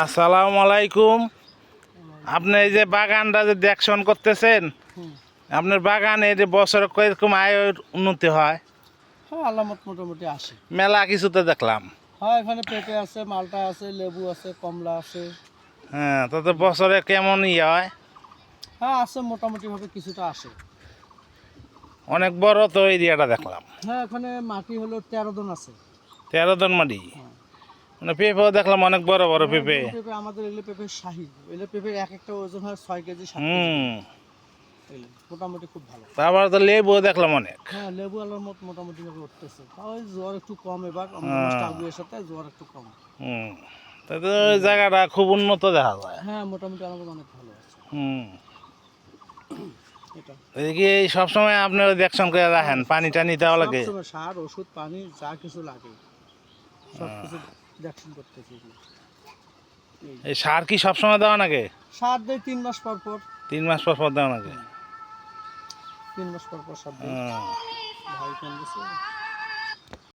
আসসালামু আলাইকুম। আপনি এই যে বাগানটা যে দেখশন করতেছেন, আপনার বাগানে যে বছরে কয়েকম আয়ের উন্নতি হয়? হ্যাঁ, আলামত মোটামুটি আসে। মেলা কিছুতে দেখলাম। হ্যাঁ, এখানে পেঁপে আছে, মালটা আছে, লেবু আছে, কমলা আছে। হ্যাঁ, তাতে বছরে কেমন হয়? হ্যাঁ, আছে মোটামুটিভাবে কিছুটা আসে। অনেক বড় তো এরিয়াটা দেখলাম। হ্যাঁ, এখানে মাটি হলো 13 জন আছে। 13 জন মাটি। হ্যাঁ। মানে পেঁপেও দেখলাম অনেক বড় বড় পেঁপে। পেঁপে আমাদের এগুলো পেঁপে শাহী। এগুলো পেঁপের এক একটা ওজন হয় 6 কেজি 7 কেজি। হুম, এগুলো মোটামুটি খুব ভালো। তারপর তো লেবুও দেখলাম অনেক। হ্যাঁ, লেবু আলামত মোটামুটিভাবে উঠতেছে। তাও ওই জ্বর একটু কম এবার আমাদের হ্যাঁ। মাসটা আগুয়ের সাথে জ্বর একটু কম। হুম, তাতে ওই জায়গাটা খুব উন্নত দেখা যায়। হ্যাঁ, মোটামুটি আমাদের অনেক ভালো আছে। হুম, এটা এদিকে সবসময় আপনারা দেখশন করে রাখেন, পানি টানি দেওয়া লাগে। সবসময় সার, ওষুধ, পানি যা কিছু লাগে সব কিছু দেখশন করতেছি। এই সার কি সবসময় দেওয়া নাকি? সার দেয় 3 মাস পর পর। 3 মাস পর পর দেওয়া নাকি? 3 মাস পর পর সার দেয়। হুম। ভাই কোন গেছে?